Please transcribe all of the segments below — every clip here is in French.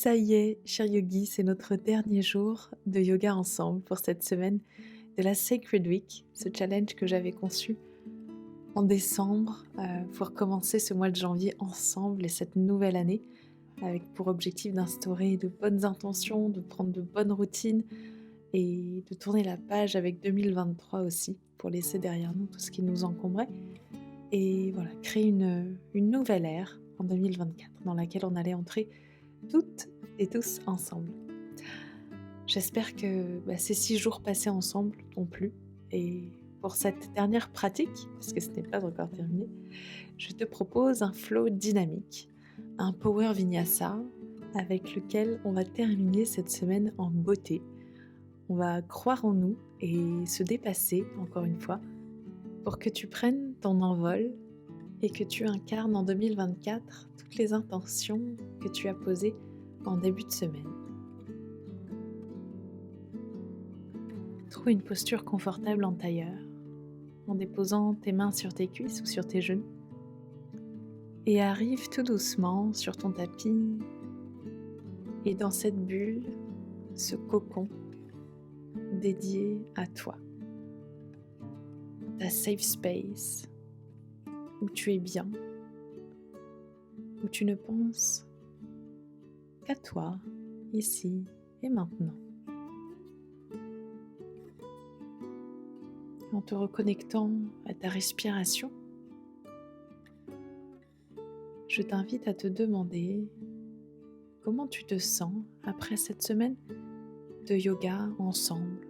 Ça y est, cher yogi, c'est notre dernier jour de yoga ensemble pour cette semaine de la Sacred Week, ce challenge que j'avais conçu en décembre pour commencer ce mois de janvier ensemble et cette nouvelle année avec pour objectif d'instaurer de bonnes intentions, de prendre de bonnes routines et de tourner la page avec 2023 aussi pour laisser derrière nous tout ce qui nous encombrait et voilà, créer une nouvelle ère en 2024 dans laquelle on allait entrer toutes et tous ensemble. J'espère que ces 6 jours passés ensemble t'ont plu et pour cette dernière pratique, parce que ce n'est pas encore terminé, je te propose un flow dynamique, un power vinyasa avec lequel on va terminer cette semaine en beauté. On va croire en nous et se dépasser encore une fois pour que tu prennes ton envol et que tu incarnes en 2024 toutes les intentions que tu as posées en début de semaine. Trouve une posture confortable en tailleur, en déposant tes mains sur tes cuisses ou sur tes genoux, et arrive tout doucement sur ton tapis et dans cette bulle, ce cocon dédié à toi, ta safe space, où tu es bien, où tu ne penses qu'à toi, ici et maintenant. En te reconnectant à ta respiration, je t'invite à te demander comment tu te sens après cette semaine de yoga ensemble.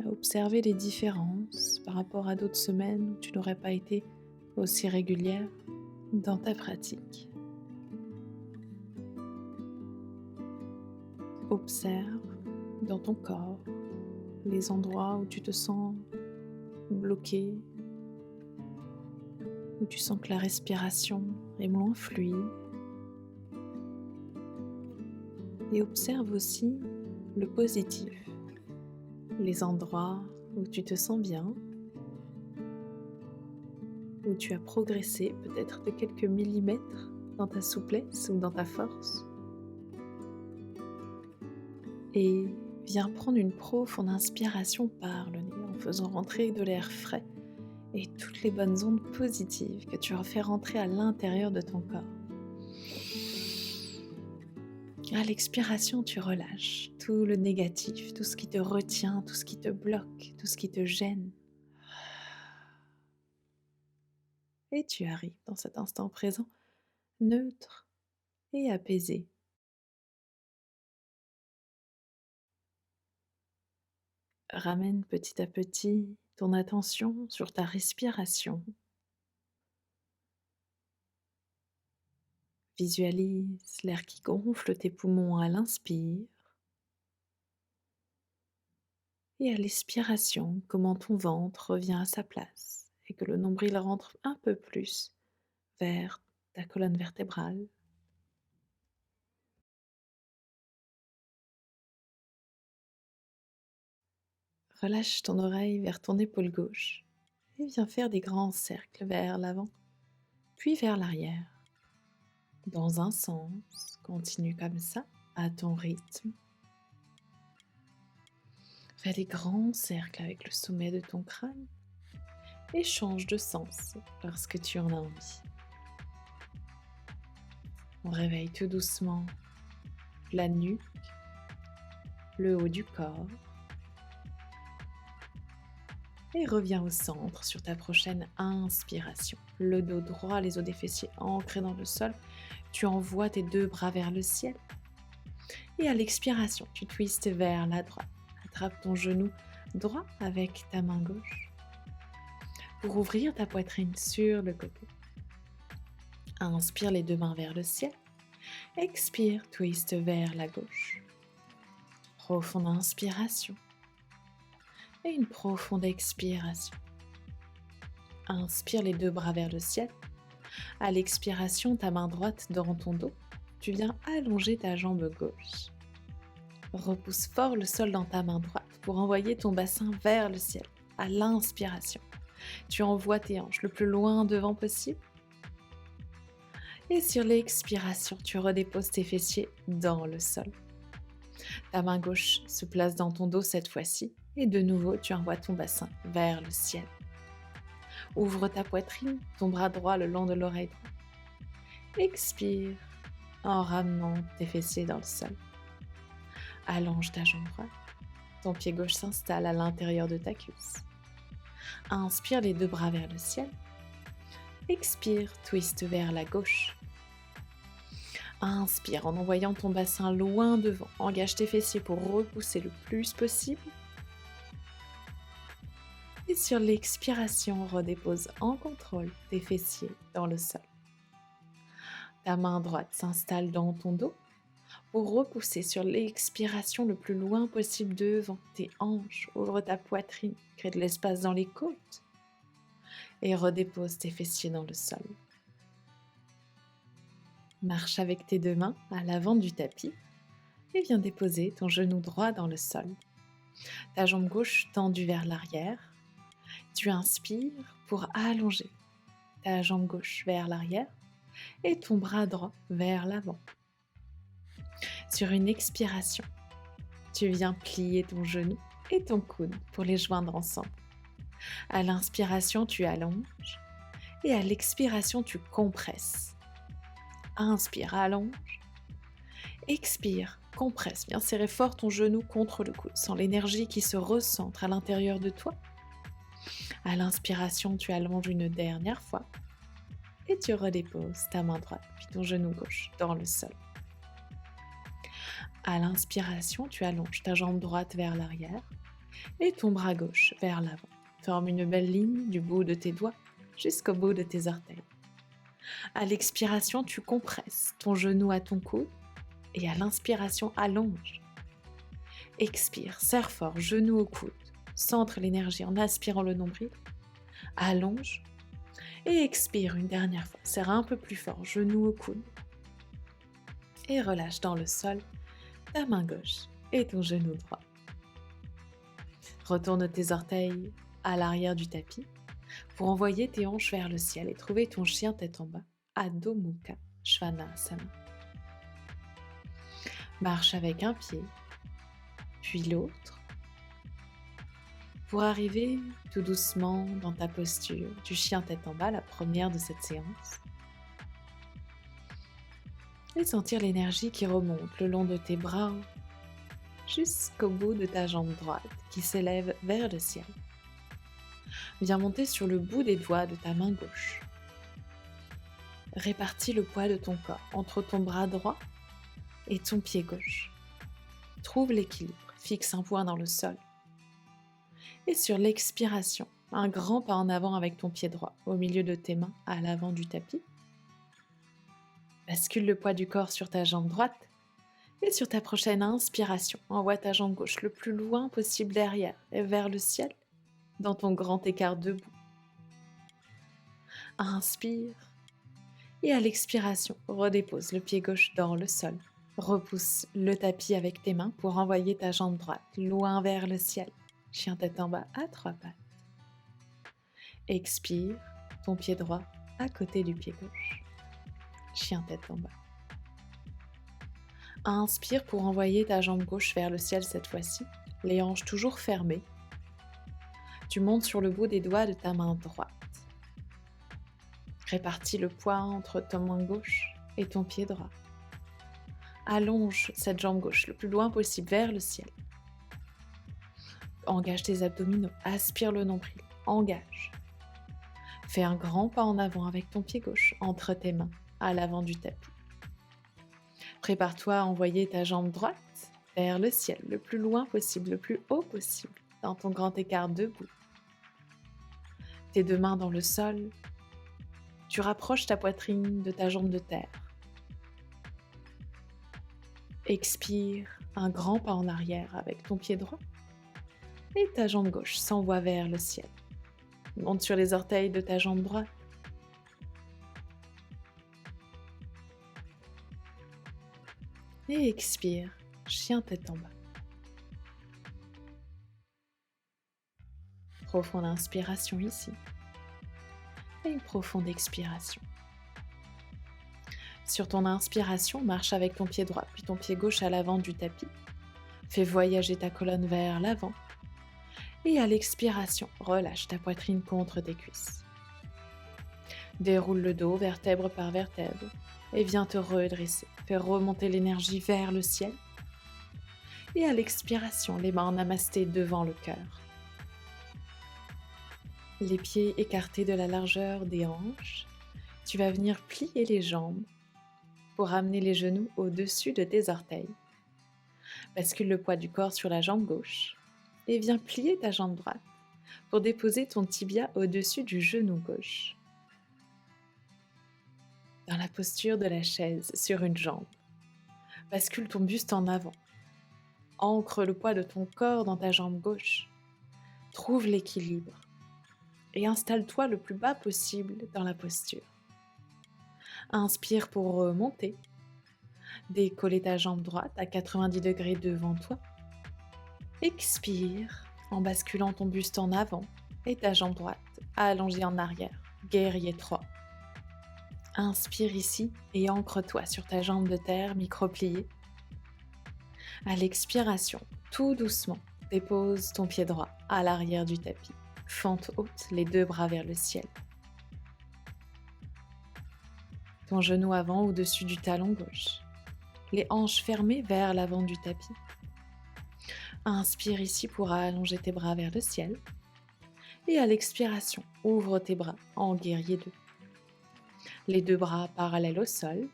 À observer les différences par rapport à d'autres semaines où tu n'aurais pas été aussi régulière dans ta pratique. Observe dans ton corps les endroits où tu te sens bloqué, où tu sens que la respiration est moins fluide. Et observe aussi le positif, les endroits où tu te sens bien, où tu as progressé peut-être de quelques millimètres dans ta souplesse ou dans ta force. Et viens prendre une profonde inspiration par le nez en faisant rentrer de l'air frais et toutes les bonnes ondes positives que tu refais rentrer à l'intérieur de ton corps. À l'expiration, tu relâches tout le négatif, tout ce qui te retient, tout ce qui te bloque, tout ce qui te gêne. Et tu arrives dans cet instant présent, neutre et apaisé. Ramène petit à petit ton attention sur ta respiration. Visualise l'air qui gonfle tes poumons à l'inspire et à l'expiration, comment ton ventre revient à sa place et que le nombril rentre un peu plus vers ta colonne vertébrale. Relâche ton oreille vers ton épaule gauche et viens faire des grands cercles vers l'avant, puis vers l'arrière. Dans un sens, continue comme ça, à ton rythme. Fais des grands cercles avec le sommet de ton crâne et change de sens lorsque tu en as envie. On réveille tout doucement la nuque, le haut du corps et reviens au centre sur ta prochaine inspiration. Le dos droit, les os des fessiers ancrés dans le sol, tu envoies tes 2 bras vers le ciel et à l'expiration, tu twistes vers la droite. Attrape ton genou droit avec ta main gauche pour ouvrir ta poitrine sur le côté. Inspire les 2 mains vers le ciel. Expire, twist vers la gauche. Profonde inspiration. Et une profonde expiration. Inspire les 2 bras vers le ciel. À l'expiration, ta main droite dans ton dos. Tu viens allonger ta jambe gauche. Repousse fort le sol dans ta main droite pour envoyer ton bassin vers le ciel. À l'inspiration, tu envoies tes hanches le plus loin devant possible. Et sur l'expiration, tu redéposes tes fessiers dans le sol. Ta main gauche se place dans ton dos cette fois-ci. Et de nouveau, tu envoies ton bassin vers le ciel. Ouvre ta poitrine, ton bras droit le long de l'oreille droite. Expire en ramenant tes fessiers dans le sol. Allonge ta jambe droite. Ton pied gauche s'installe à l'intérieur de ta cuisse. Inspire les deux bras vers le ciel. Expire, twist vers la gauche. Inspire en envoyant ton bassin loin devant. Engage tes fessiers pour repousser le plus possible. Et sur l'expiration, redépose en contrôle tes fessiers dans le sol. Ta main droite s'installe dans ton dos pour repousser sur l'expiration le plus loin possible devant tes hanches. Ouvre ta poitrine, crée de l'espace dans les côtes et redépose tes fessiers dans le sol. Marche avec tes deux mains à l'avant du tapis et viens déposer ton genou droit dans le sol. Ta jambe gauche tendue vers l'arrière. Tu inspires pour allonger ta jambe gauche vers l'arrière et ton bras droit vers l'avant. Sur une expiration, tu viens plier ton genou et ton coude pour les joindre ensemble. À l'inspiration, tu allonges et à l'expiration, tu compresses. Inspire, allonge. Expire, compresse. Viens serrer fort ton genou contre le coude. Sens l'énergie qui se recentre à l'intérieur de toi. À l'inspiration, tu allonges une dernière fois et tu redéposes ta main droite puis ton genou gauche dans le sol. À l'inspiration, tu allonges ta jambe droite vers l'arrière et ton bras gauche vers l'avant. Forme une belle ligne du bout de tes doigts jusqu'au bout de tes orteils. À l'expiration, tu compresses ton genou à ton coude et à l'inspiration, allonge. Expire, serre fort, genou au coude. Centre l'énergie en aspirant le nombril. Allonge et expire une dernière fois. Serre un peu plus fort, genou au coude. Et relâche dans le sol ta main gauche et ton genou droit. Retourne tes orteils à l'arrière du tapis pour envoyer tes hanches vers le ciel et trouver ton chien tête en bas, Adho Mukha Svanasana. Marche avec un pied, puis l'autre, pour arriver tout doucement dans ta posture du chien tête en bas, la première de cette séance. Et sentir l'énergie qui remonte le long de tes bras jusqu'au bout de ta jambe droite qui s'élève vers le ciel. Viens monter sur le bout des doigts de ta main gauche. Répartis le poids de ton corps entre ton bras droit et ton pied gauche. Trouve l'équilibre, fixe un point dans le sol. Et sur l'expiration, un grand pas en avant avec ton pied droit au milieu de tes mains à l'avant du tapis. Bascule le poids du corps sur ta jambe droite et sur ta prochaine inspiration, envoie ta jambe gauche le plus loin possible derrière et vers le ciel dans ton grand écart debout. Inspire et à l'expiration, redépose le pied gauche dans le sol. Repousse le tapis avec tes mains pour envoyer ta jambe droite loin vers le ciel. Chien tête en bas à 3 pattes. Expire, ton pied droit à côté du pied gauche. Chien tête en bas. Inspire pour envoyer ta jambe gauche vers le ciel cette fois-ci, les hanches toujours fermées. Tu montes sur le bout des doigts de ta main droite. Répartis le poids entre ta main gauche et ton pied droit. Allonge cette jambe gauche le plus loin possible vers le ciel. Engage tes abdominaux, aspire le nombril, engage. Fais un grand pas en avant avec ton pied gauche entre tes mains à l'avant du tapis. Prépare-toi à envoyer ta jambe droite vers le ciel, le plus loin possible, le plus haut possible, dans ton grand écart debout. Tes deux mains dans le sol, tu rapproches ta poitrine de ta jambe de terre. Expire, un grand pas en arrière avec ton pied droit et ta jambe gauche s'envoie vers le ciel. Monte sur les orteils de ta jambe droite. Et expire, chien tête en bas. Profonde inspiration ici et une profonde expiration. Sur ton inspiration, marche avec ton pied droit puis ton pied gauche à l'avant du tapis. Fais voyager ta colonne vers l'avant. Et à l'expiration, relâche ta poitrine contre tes cuisses. Déroule le dos vertèbre par vertèbre et viens te redresser. Fais remonter l'énergie vers le ciel. Et à l'expiration, les mains en namasté devant le cœur. Les pieds écartés de la largeur des hanches. Tu vas venir plier les jambes pour amener les genoux au-dessus de tes orteils. Bascule le poids du corps sur la jambe gauche et viens plier ta jambe droite pour déposer ton tibia au-dessus du genou gauche. Dans la posture de la chaise sur une jambe, bascule ton buste en avant. Ancre le poids de ton corps dans ta jambe gauche. Trouve l'équilibre et installe-toi le plus bas possible dans la posture. Inspire pour remonter. Décoller ta jambe droite à 90 degrés devant toi. Expire en basculant ton buste en avant et ta jambe droite allongée en arrière. Guerrier 3. Inspire ici et ancre-toi sur ta jambe de terre micro-pliée. À l'expiration, tout doucement, dépose ton pied droit à l'arrière du tapis. Fente haute, les deux bras vers le ciel. Ton genou avant au-dessus du talon gauche. Les hanches fermées vers l'avant du tapis. Inspire ici pour allonger tes bras vers le ciel. Et à l'expiration, ouvre tes bras en guerrier 2. Les deux bras parallèles au sol.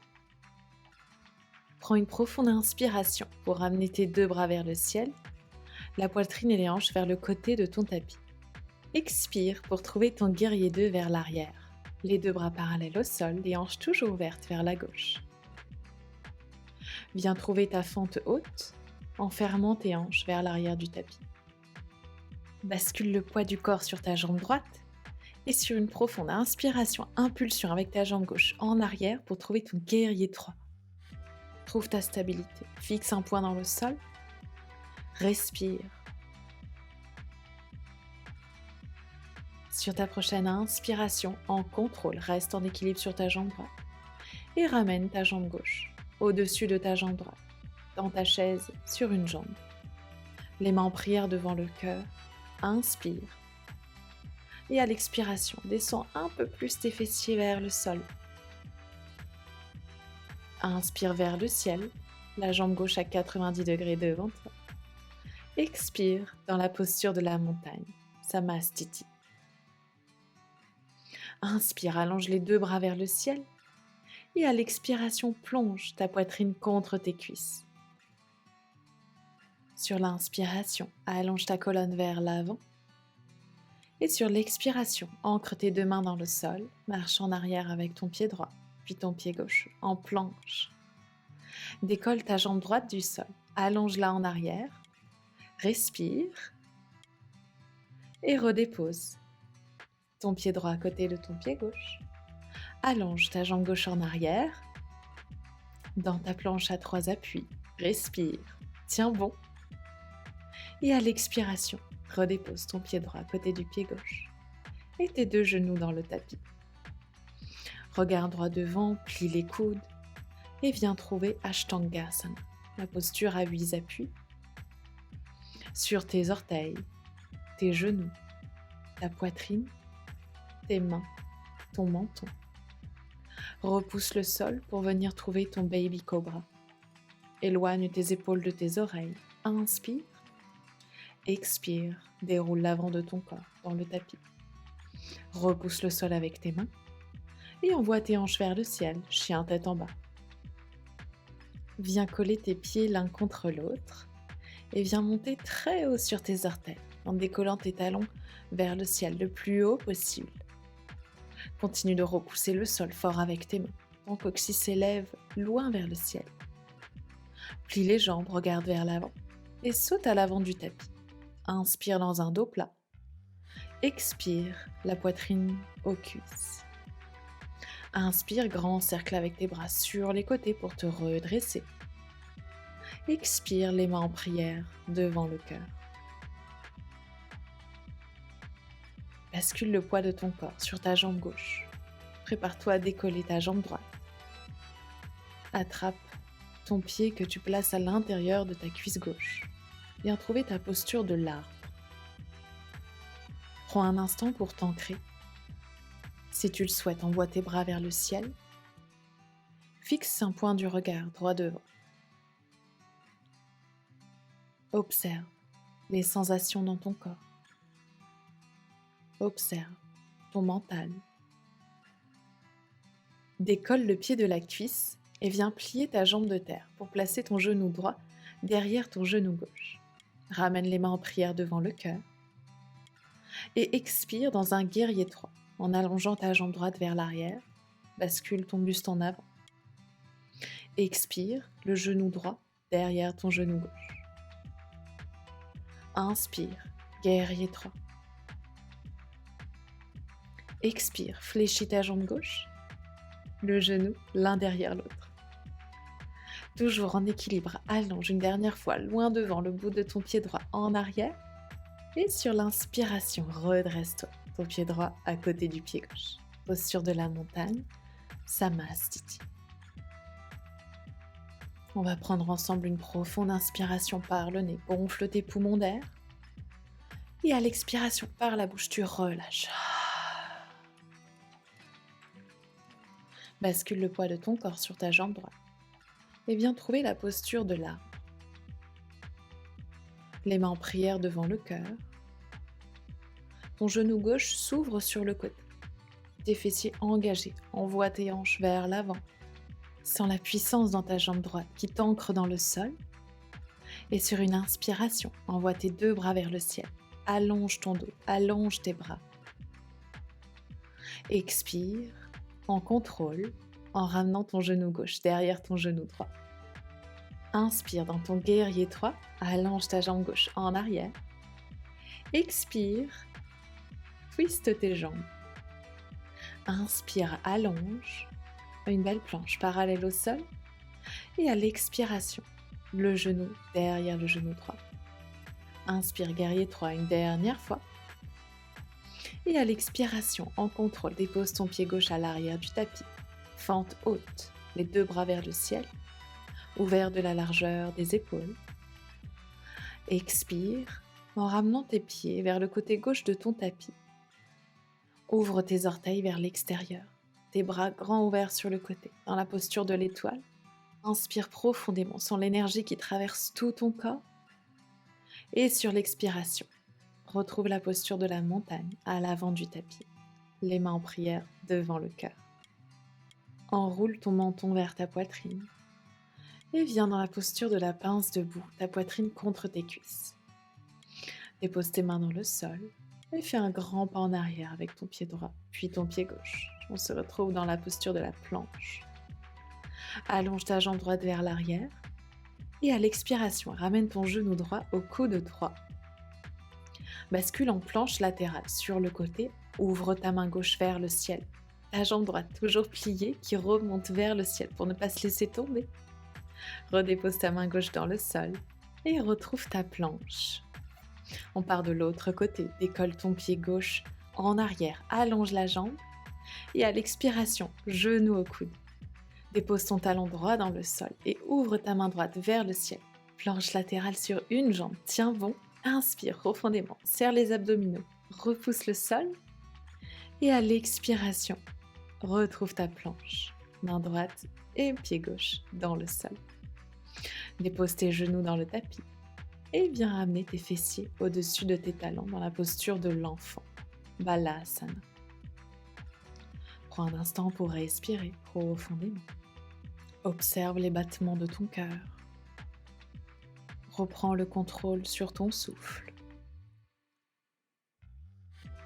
Prends une profonde inspiration pour amener tes deux bras vers le ciel, la poitrine et les hanches vers le côté de ton tapis. Expire pour trouver ton guerrier 2 vers l'arrière. Les deux bras parallèles au sol, les hanches toujours ouvertes vers la gauche. Viens trouver ta fente haute en fermant tes hanches vers l'arrière du tapis. Bascule le poids du corps sur ta jambe droite et sur une profonde inspiration, impulsion avec ta jambe gauche en arrière pour trouver ton guerrier 3. Trouve ta stabilité, fixe un point dans le sol, respire. Sur ta prochaine inspiration, en contrôle, reste en équilibre sur ta jambe droite et ramène ta jambe gauche au-dessus de ta jambe droite, dans ta chaise sur une jambe. Les mains en prière devant le cœur, inspire. Et à l'expiration, descends un peu plus tes fessiers vers le sol. Inspire vers le ciel, la jambe gauche à 90 degrés devant toi. Expire dans la posture de la montagne, Samastiti. Inspire, allonge les deux bras vers le ciel. Et à l'expiration, plonge ta poitrine contre tes cuisses. Sur l'inspiration, allonge ta colonne vers l'avant. Et sur l'expiration, ancre tes deux mains dans le sol, marche en arrière avec ton pied droit, puis ton pied gauche, en planche. Décolle ta jambe droite du sol, allonge-la en arrière, respire et redépose. Ton pied droit à côté de ton pied gauche. Allonge ta jambe gauche en arrière. Dans ta planche à 3 appuis, respire, tiens bon. Et à l'expiration, redépose ton pied droit à côté du pied gauche et tes deux genoux dans le tapis. Regarde droit devant, plie les coudes et viens trouver Ashtangasana, la posture à 8 appuis. Sur tes orteils, tes genoux, ta poitrine, tes mains, ton menton. Repousse le sol pour venir trouver ton baby cobra. Éloigne tes épaules de tes oreilles. Inspire. Expire. Déroule l'avant de ton corps dans le tapis. Repousse le sol avec tes mains. Et envoie tes hanches vers le ciel, chien tête en bas. Viens coller tes pieds l'un contre l'autre. Et viens monter très haut sur tes orteils, en décollant tes talons vers le ciel le plus haut possible. Continue de repousser le sol fort avec tes mains. Ton coccyx s'élève loin vers le ciel. Plie les jambes, regarde vers l'avant et saute à l'avant du tapis. Inspire dans un dos plat. Expire, la poitrine aux cuisses. Inspire, grand cercle avec tes bras sur les côtés pour te redresser. Expire, les mains en prière devant le cœur. Bascule le poids de ton corps sur ta jambe gauche. Prépare-toi à décoller ta jambe droite. Attrape ton pied que tu places à l'intérieur de ta cuisse gauche. Viens trouver ta posture de l'arbre. Prends un instant pour t'ancrer. Si tu le souhaites, envoie tes bras vers le ciel. Fixe un point du regard droit devant. Observe les sensations dans ton corps. Observe ton mental. Décolle le pied de la cuisse et viens plier ta jambe de terre pour placer ton genou droit derrière ton genou gauche. Ramène les mains en prière devant le cœur et expire dans un guerrier 3 en allongeant ta jambe droite vers l'arrière. Bascule ton buste en avant. Expire le genou droit derrière ton genou gauche. Inspire, guerrier 3. Expire, fléchis ta jambe gauche, le genou l'un derrière l'autre. Toujours en équilibre, allonge une dernière fois loin devant le bout de ton pied droit en arrière. Et sur l'inspiration, redresse-toi, ton pied droit à côté du pied gauche. Posture de la montagne, Samastiti. On va prendre ensemble une profonde inspiration par le nez, gonfle tes poumons d'air. Et à l'expiration par la bouche, tu relâches. Bascule le poids de ton corps sur ta jambe droite. Et viens trouver la posture de l'arbre. Les mains en prière devant le cœur. Ton genou gauche s'ouvre sur le côté. Tes fessiers engagés, envoie tes hanches vers l'avant. Sens la puissance dans ta jambe droite qui t'ancre dans le sol. Et sur une inspiration, envoie tes deux bras vers le ciel. Allonge ton dos, allonge tes bras. Expire en contrôle en ramenant ton genou gauche derrière ton genou droit. Inspire dans ton guerrier 3, allonge ta jambe gauche en arrière. Expire, twiste tes jambes. Inspire, allonge, une belle planche parallèle au sol. Et à l'expiration, le genou derrière le genou droit. Inspire, guerrier 3 une dernière fois. Et à l'expiration, en contrôle, dépose ton pied gauche à l'arrière du tapis. Fente haute, les deux bras vers le ciel, ouvert de la largeur des épaules. Expire en ramenant tes pieds vers le côté gauche de ton tapis. Ouvre tes orteils vers l'extérieur, tes bras grands ouverts sur le côté, dans la posture de l'étoile. Inspire profondément, sens l'énergie qui traverse tout ton corps. Et sur l'expiration, retrouve la posture de la montagne à l'avant du tapis, les mains en prière devant le cœur. Enroule ton menton vers ta poitrine et viens dans la posture de la pince debout, ta poitrine contre tes cuisses. Dépose tes mains dans le sol et fais un grand pas en arrière avec ton pied droit, puis ton pied gauche. On se retrouve dans la posture de la planche. Allonge ta jambe droite vers l'arrière et à l'expiration, ramène ton genou droit au coude droit. Bascule en planche latérale sur le côté, ouvre ta main gauche vers le ciel. Ta jambe droite toujours pliée qui remonte vers le ciel pour ne pas se laisser tomber. Redépose ta main gauche dans le sol et retrouve ta planche. On part de l'autre côté, décolle ton pied gauche en arrière, allonge la jambe et à l'expiration, genou au coude. Dépose ton talon droit dans le sol et ouvre ta main droite vers le ciel. Planche latérale sur une jambe, tiens bon, inspire profondément, serre les abdominaux, repousse le sol et à l'expiration, retrouve ta planche, main droite et pied gauche dans le sol. Dépose tes genoux dans le tapis et viens ramener tes fessiers au-dessus de tes talons dans la posture de l'enfant, Balasana. Prends un instant pour respirer profondément. Observe les battements de ton cœur. Reprends le contrôle sur ton souffle.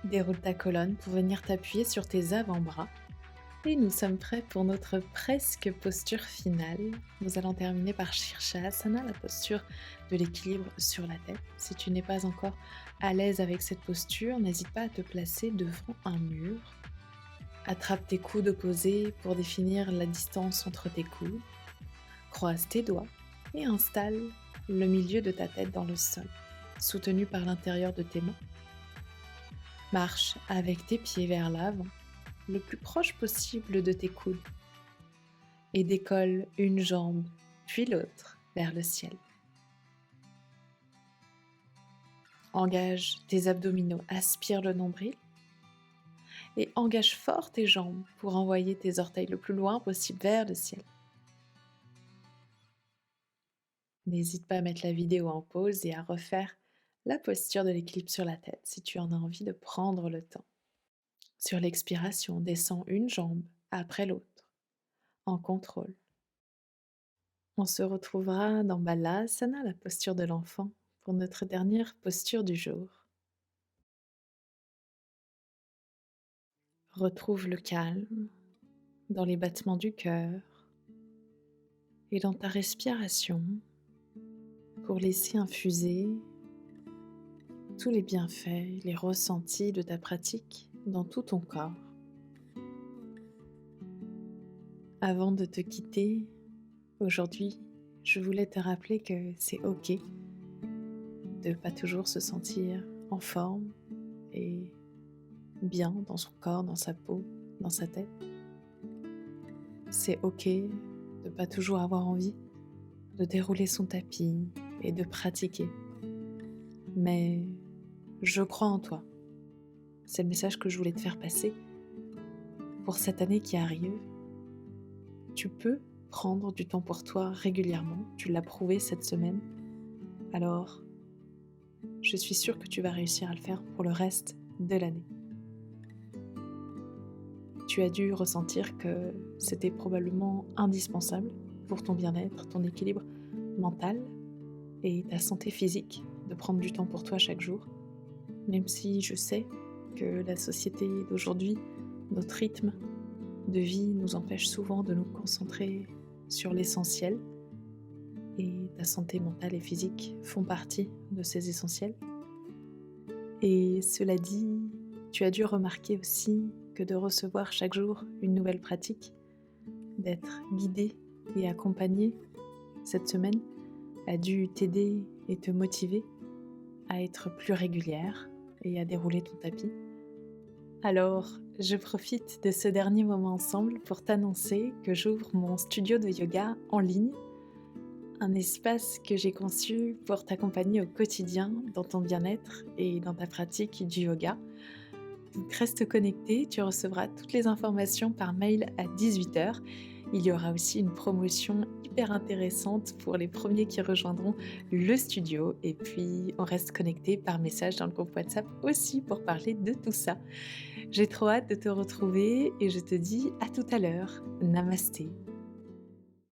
Déroule ta colonne pour venir t'appuyer sur tes avant-bras. Et nous sommes prêts pour notre presque posture finale. Nous allons terminer par Shirshasana, la posture de l'équilibre sur la tête. Si tu n'es pas encore à l'aise avec cette posture, n'hésite pas à te placer devant un mur. Attrape tes coudes opposés pour définir la distance entre tes coudes. Croise tes doigts et installe le milieu de ta tête dans le sol, soutenu par l'intérieur de tes mains. Marche avec tes pieds vers l'avant, le plus proche possible de tes coudes. et décolle une jambe puis l'autre vers le ciel. Engage tes abdominaux, aspire le nombril et engage fort tes jambes pour envoyer tes orteils le plus loin possible vers le ciel. N'hésite pas à mettre la vidéo en pause et à refaire la posture de l'équilibre sur la tête si tu en as envie de prendre le temps. Sur l'expiration, descends une jambe après l'autre, en contrôle. On se retrouvera dans Balasana, la posture de l'enfant, pour notre dernière posture du jour. Retrouve le calme dans les battements du cœur et dans ta respiration pour laisser infuser tous les bienfaits, les ressentis de ta pratique dans tout ton corps. Avant de te quitter, aujourd'hui, je voulais te rappeler que c'est OK de ne pas toujours se sentir en forme et bien dans son corps, dans sa peau, dans sa tête. C'est OK de ne pas toujours avoir envie de dérouler son tapis et de pratiquer. Mais je crois en toi. C'est le message que je voulais te faire passer. Pour cette année qui arrive, tu peux prendre du temps pour toi régulièrement. Tu l'as prouvé cette semaine. Alors, je suis sûre que tu vas réussir à le faire pour le reste de l'année. Tu as dû ressentir que c'était probablement indispensable pour ton bien-être, ton équilibre mental et ta santé physique de prendre du temps pour toi chaque jour. Même si je sais que la société d'aujourd'hui, notre rythme de vie nous empêche souvent de nous concentrer sur l'essentiel et ta santé mentale et physique font partie de ces essentiels. Et cela dit, tu as dû remarquer aussi que de recevoir chaque jour une nouvelle pratique, d'être guidé et accompagné cette semaine a dû t'aider et te motiver à être plus régulière et à dérouler ton tapis. Alors, je profite de ce dernier moment ensemble pour t'annoncer que j'ouvre mon studio de yoga en ligne, un espace que j'ai conçu pour t'accompagner au quotidien dans ton bien-être et dans ta pratique du yoga. Donc reste connecté, tu recevras toutes les informations par mail à 18h. Il y aura aussi une promotion hyper intéressante pour les premiers qui rejoindront le studio. Et puis on reste connecté par message dans le groupe WhatsApp aussi pour parler de tout ça. J'ai trop hâte de te retrouver et je te dis à tout à l'heure. Namasté.